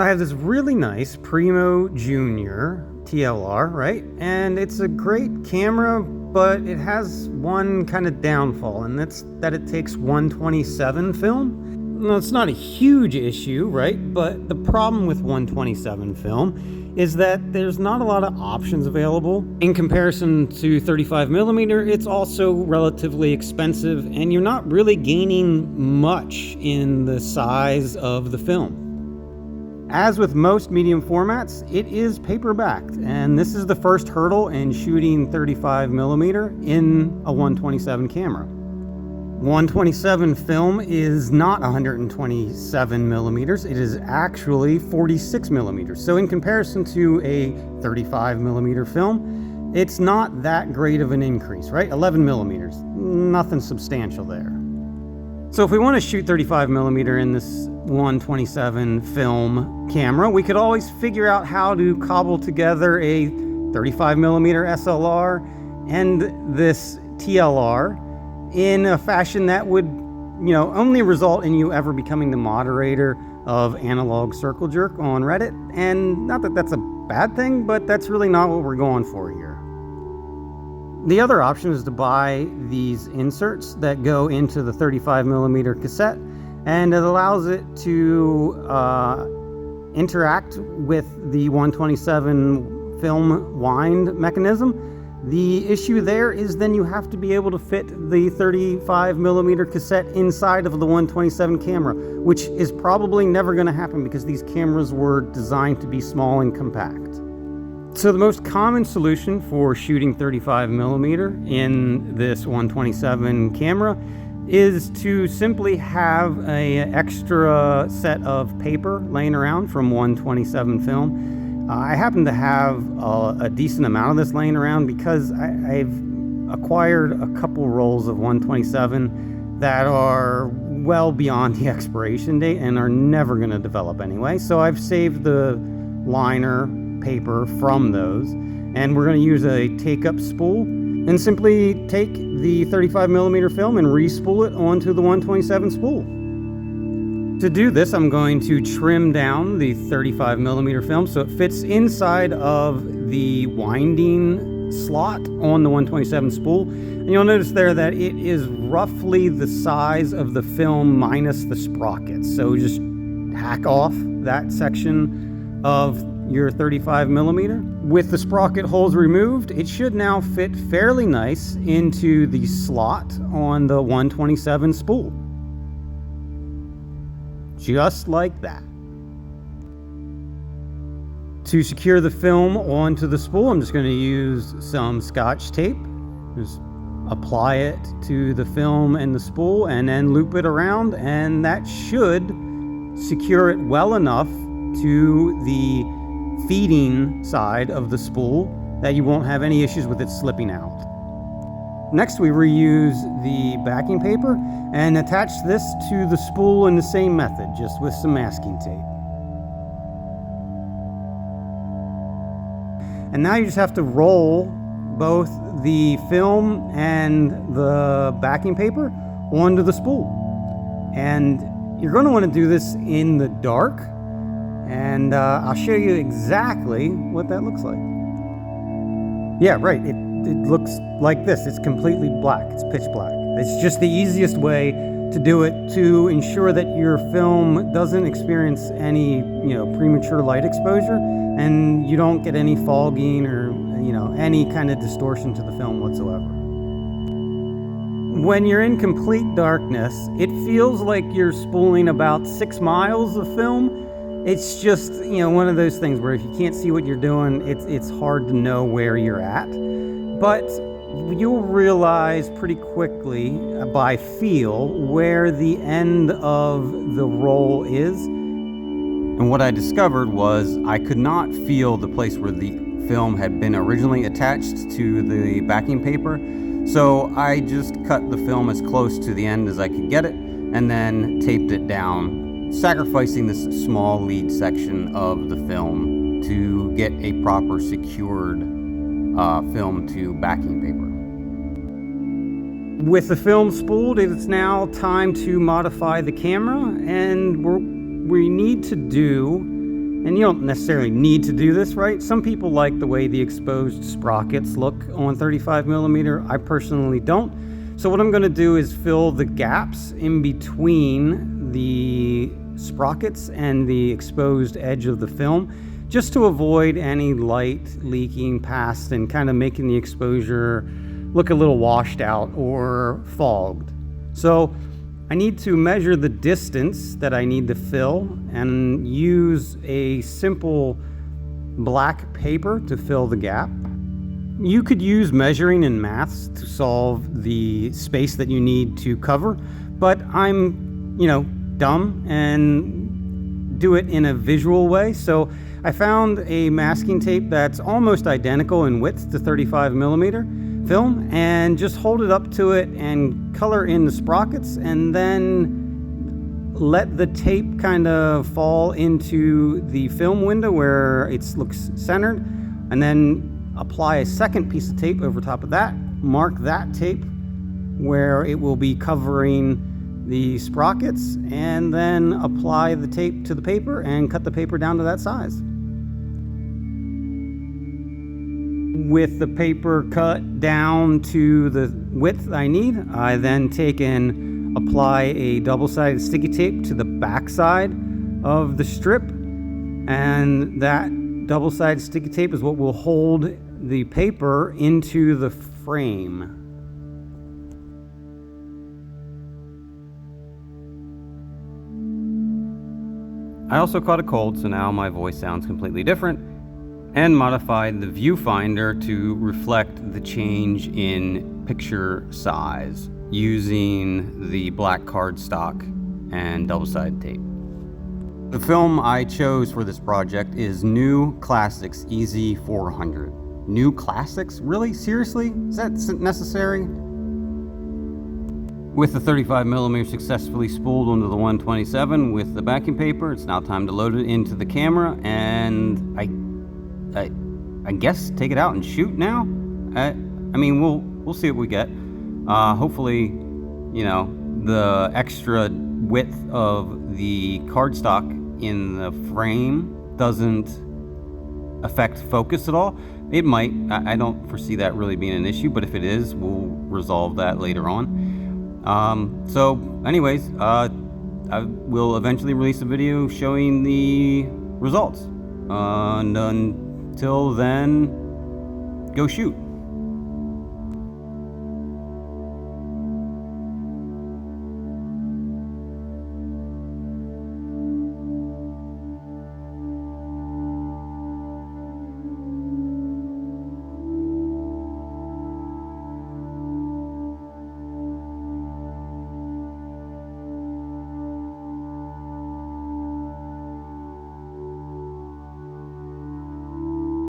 I have this really nice Primo Junior TLR, right? And it's a great camera, but it has one kind of downfall, and that's that it takes 127 film. Well, it's not a huge issue, right? But the problem with 127 film is that there's not a lot of options available. In comparison to 35mm, it's also relatively expensive, and you're not really gaining much in the size of the film. As with most medium formats, it is paper-backed, and this is the first hurdle in shooting 35mm in a 127 camera. 127 film is not 127mm, it is actually 46mm. So in comparison to a 35mm film, it's not that great of an increase, right? 11mm, nothing substantial there. So if we want to shoot 35mm in this 127 film camera, we could always figure out how to cobble together a 35mm SLR and this TLR in a fashion that would, only result in you ever becoming the moderator of Analog Circle Jerk on Reddit. And not that that's a bad thing, but that's really not what we're going for here. The other option is to buy these inserts that go into the 35mm cassette, and it allows it to interact with the 127 film wind mechanism. The issue there is then you have to be able to fit the 35mm cassette inside of the 127 camera, which is probably never going to happen because these cameras were designed to be small and compact. So the most common solution for shooting 35mm in this 127 camera is to simply have an extra set of paper laying around from 127 film. I happen to have a decent amount of this laying around because I've acquired a couple rolls of 127 that are well beyond the expiration date and are never going to develop anyway. So I've saved the liner paper from those, and we're going to use a take-up spool and simply take the 35mm film and re-spool it onto the 127 spool. To do this, I'm going to trim down the 35mm film so it fits inside of the winding slot on the 127 spool. And you'll notice there that it is roughly the size of the film minus the sprockets. So just hack off that section of your 35mm. With the sprocket holes removed, it should now fit fairly nice into the slot on the 127 spool. Just like that. To secure the film onto the spool, I'm just going to use some Scotch tape. Just apply it to the film and the spool and then loop it around, and that should secure it well enough to the feeding side of the spool that you won't have any issues with it slipping out. Next, we reuse the backing paper and attach this to the spool in the same method, just with some masking tape. And now you just have to roll both the film and the backing paper onto the spool. And you're going to want to do this in the dark, and I'll show you exactly what that looks like. Yeah, right, it looks like this. It's completely black, it's pitch black. It's just the easiest way to do it to ensure that your film doesn't experience any, premature light exposure, and you don't get any fogging or, any kind of distortion to the film whatsoever. When you're in complete darkness, it feels like you're spooling about 6 miles of film. It's just, one of those things where if you can't see what you're doing, it's hard to know where you're at. But you'll realize pretty quickly by feel where the end of the roll is. And what I discovered was I could not feel the place where the film had been originally attached to the backing paper. So I just cut the film as close to the end as I could get it and then taped it down, sacrificing this small lead section of the film to get a proper secured film to backing paper. With the film spooled, it's now time to modify the camera, and we need to do And you don't necessarily need to do this, right? Some people like the way the exposed sprockets look on 35 millimeter. I personally don't. So what I'm going to do is fill the gaps in between the sprockets and the exposed edge of the film, just to avoid any light leaking past and kind of making the exposure look a little washed out or fogged. So I need to measure the distance that I need to fill and use a simple black paper to fill the gap. You could use measuring and maths to solve the space that you need to cover, but I'm, dumb and do it in a visual way. So I found a masking tape that's almost identical in width to 35 millimeter film, and just hold it up to it and color in the sprockets, and then let the tape kind of fall into the film window where it looks centered, and then apply a second piece of tape over top of that, mark that tape where it will be covering the sprockets, and then apply the tape to the paper and cut the paper down to that size. With the paper cut down to the width I need, I then take and apply a double-sided sticky tape to the back side of the strip, and that double-sided sticky tape is what will hold the paper into the frame. I also caught a cold, so now my voice sounds completely different, and modified the viewfinder to reflect the change in picture size using the black cardstock and double-sided tape. The film I chose for this project is New Classics EZ400. New Classics? Really? Seriously? Is that necessary? With the 35mm successfully spooled onto the 127 with the backing paper, it's now time to load it into the camera, and I guess take it out and shoot now. I mean, we'll see what we get. Hopefully, the extra width of the cardstock in the frame doesn't affect focus at all. It might. I don't foresee that really being an issue, but if it is, we'll resolve that later on. So anyways, I will eventually release a video showing the results. And until then, go shoot.